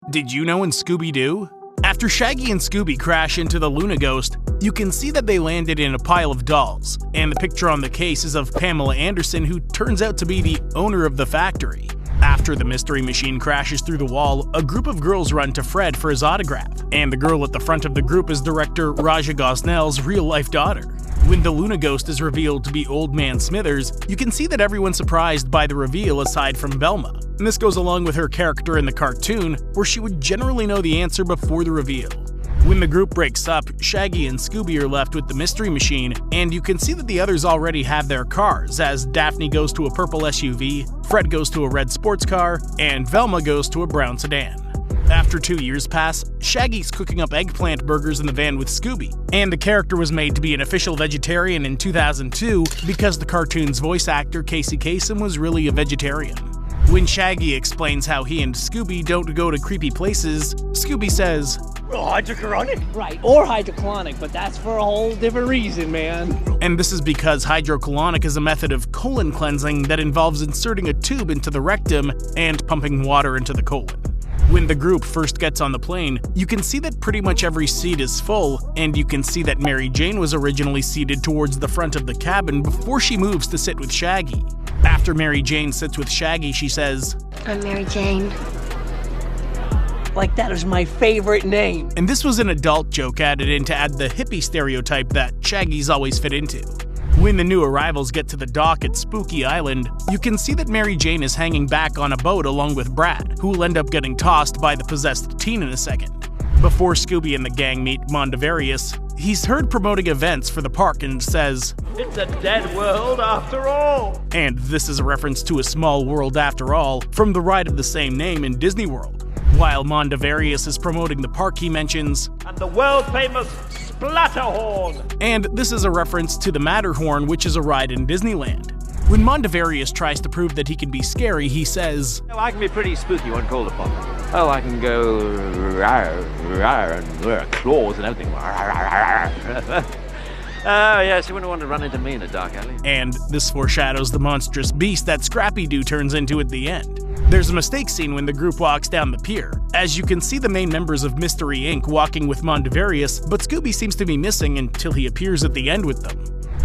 Did you know in Scooby-Doo? After Shaggy and Scooby crash into the Luna Ghost, you can see that they landed in a pile of dolls, and the picture on the case is of Pamela Anderson, who turns out to be the owner of the factory. After the mystery machine crashes through the wall, a group of girls run to Fred for his autograph, and the girl at the front of the group is director Raja Gosnell's real-life daughter. When the Luna Ghost is revealed to be Old Man Smithers, you can see that everyone's surprised by the reveal aside from Velma. And this goes along with her character in the cartoon, where she would generally know the answer before the reveal. When the group breaks up, Shaggy and Scooby are left with the mystery machine, and you can see that the others already have their cars, as Daphne goes to a purple SUV, Fred goes to a red sports car, and Velma goes to a brown sedan. After 2 years pass, Shaggy's cooking up eggplant burgers in the van with Scooby, and the character was made to be an official vegetarian in 2002 because the cartoon's voice actor Casey Kasem was really a vegetarian. When Shaggy explains how he and Scooby don't go to creepy places, Scooby says, hydrochloric? Right, or hydrochloric, but that's for a whole different reason, man. And this is because hydrocolonic is a method of colon cleansing that involves inserting a tube into the rectum and pumping water into the colon. When the group first gets on the plane, you can see that pretty much every seat is full, and you can see that Mary Jane was originally seated towards the front of the cabin before she moves to sit with Shaggy. After Mary Jane sits with Shaggy, she says, "I'm Mary Jane." Like that is my favorite name. And this was an adult joke added in to add the hippie stereotype that Shaggy's always fit into. When the new arrivals get to the dock at Spooky Island, you can see that Mary Jane is hanging back on a boat along with Brad, who will end up getting tossed by the possessed teen in a second. Before Scooby and the gang meet Mondavarius, he's heard promoting events for the park and says, "It's a dead world after all." And this is a reference to A Small World After All from the ride of the same name in Disney World. While Mondavarius is promoting the park, he mentions, "And the world-famous Splatterhorn." And this is a reference to the Matterhorn, which is a ride in Disneyland. When Mondavarius tries to prove that he can be scary, he says, I can be pretty spooky when called upon. Oh, I can go and claws and everything. Oh, yes, you wouldn't want to run into me in a dark alley. And this foreshadows the monstrous beast that Scrappy-Doo turns into at the end. There's a mistake scene when the group walks down the pier, as you can see the main members of Mystery Inc. walking with Mondavarius, but Scooby seems to be missing until he appears at the end with them.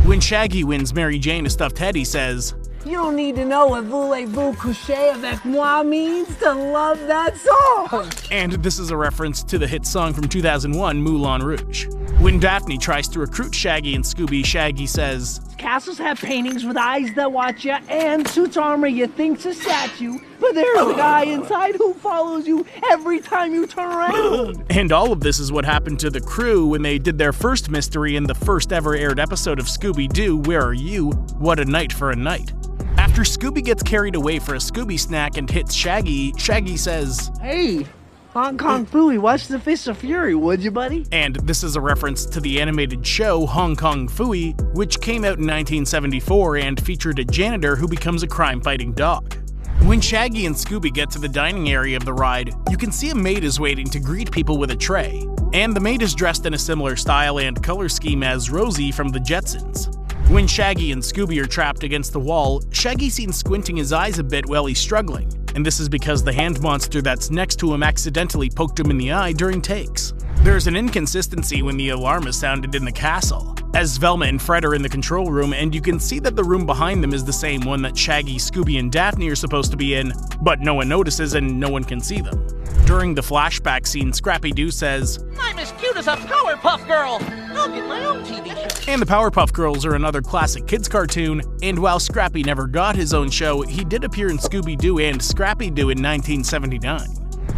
When Shaggy wins Mary Jane a stuffed head, he says, You don't need to know what voulez-vous coucher avec moi means to love that song. And this is a reference to the hit song from 2001, Moulin Rouge. When Daphne tries to recruit Shaggy and Scooby, Shaggy says, Castles have paintings with eyes that watch ya, and suits armor you think's a statue, but there's a guy inside who follows you every time you turn around. And all of this is what happened to the crew when they did their first mystery in the first ever aired episode of Scooby-Doo, Where Are You? What a Night for a Night. After Scooby gets carried away for a Scooby snack and hits Shaggy, Shaggy says, Hey, Hong Kong Phooey, watch the Fist of Fury, would you, buddy? And this is a reference to the animated show Hong Kong Phooey, which came out in 1974 and featured a janitor who becomes a crime-fighting dog. When Shaggy and Scooby get to the dining area of the ride, you can see a maid is waiting to greet people with a tray. And the maid is dressed in a similar style and color scheme as Rosie from the Jetsons. When Shaggy and Scooby are trapped against the wall, Shaggy's seen squinting his eyes a bit while he's struggling, and this is because the hand monster that's next to him accidentally poked him in the eye during takes. There's an inconsistency when the alarm is sounded in the castle, as Velma and Fred are in the control room, and you can see that the room behind them is the same one that Shaggy, Scooby, and Daphne are supposed to be in, but no one notices and no one can see them. During the flashback scene, Scrappy-Doo says, I'm as cute as a Powerpuff Girl! I'll get my own TV show. And the Powerpuff Girls are another classic kids cartoon, and while Scrappy never got his own show, he did appear in Scooby-Doo and Scrappy-Doo in 1979.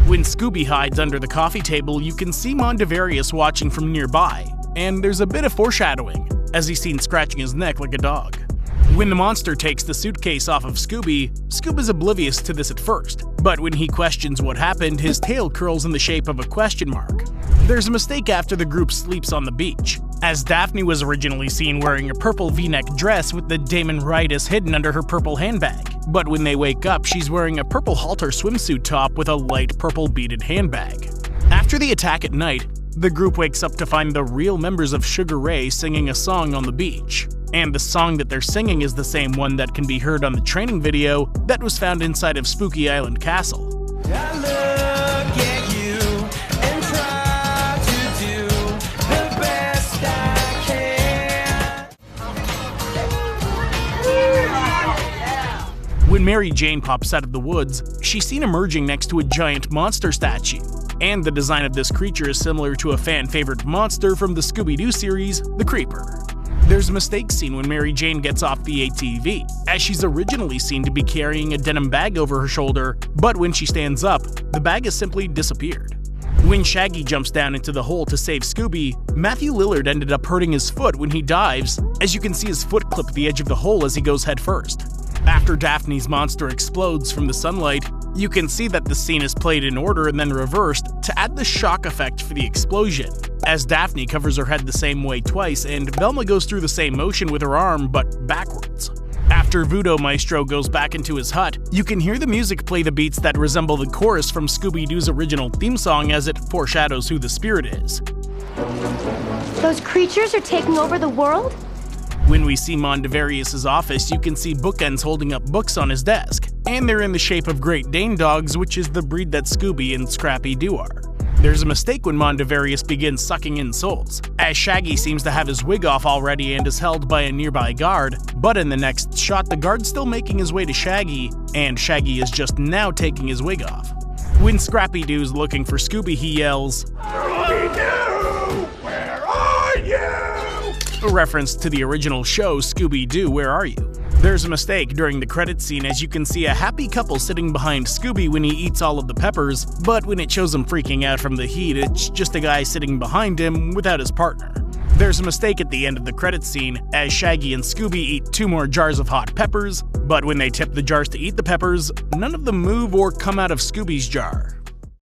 When Scooby hides under the coffee table, you can see Mondavarius watching from nearby, and there's a bit of foreshadowing, as he's seen scratching his neck like a dog. When the monster takes the suitcase off of Scooby, Scoob is oblivious to this at first, but when he questions what happened, his tail curls in the shape of a question mark. There's a mistake after the group sleeps on the beach, as Daphne was originally seen wearing a purple V-neck dress with the Damon-ritis hidden under her purple handbag, but when they wake up, she's wearing a purple halter swimsuit top with a light purple beaded handbag. After the attack at night, the group wakes up to find the real members of Sugar Ray singing a song on the beach. And the song that they're singing is the same one that can be heard on the training video that was found inside of Spooky Island Castle. I look at When Mary Jane pops out of the woods, she's seen emerging next to a giant monster statue. And the design of this creature is similar to a fan-favorite monster from the Scooby-Doo series, the Creeper. There's a mistake scene when Mary Jane gets off the ATV, as she's originally seen to be carrying a denim bag over her shoulder, but when she stands up, the bag has simply disappeared. When Shaggy jumps down into the hole to save Scooby, Matthew Lillard ended up hurting his foot when he dives, as you can see his foot clip the edge of the hole as he goes headfirst. After Daphne's monster explodes from the sunlight, you can see that the scene is played in order and then reversed to add the shock effect for the explosion, as Daphne covers her head the same way twice and Velma goes through the same motion with her arm but backwards. After Voodoo Maestro goes back into his hut, you can hear the music play the beats that resemble the chorus from Scooby-Doo's original theme song as it foreshadows who the spirit is. Those creatures are taking over the world? When we see Mondavarius' office, you can see Bookends holding up books on his desk, and they're in the shape of Great Dane dogs, which is the breed that Scooby and Scrappy-Doo are. There's a mistake when Mondavarius begins sucking in souls, as Shaggy seems to have his wig off already and is held by a nearby guard, but in the next shot the guard's still making his way to Shaggy, and Shaggy is just now taking his wig off. When Scrappy-Doo's looking for Scooby, he yells, "Scooby-Doo, where are you?" A reference to the original show Scooby-Doo, Where Are You? There's a mistake during the credits scene, as you can see a happy couple sitting behind Scooby when he eats all of the peppers, but when it shows him freaking out from the heat, it's just a guy sitting behind him without his partner. There's a mistake at the end of the credits scene, as Shaggy and Scooby eat 2 more jars of hot peppers, but when they tip the jars to eat the peppers, none of them move or come out of Scooby's jar.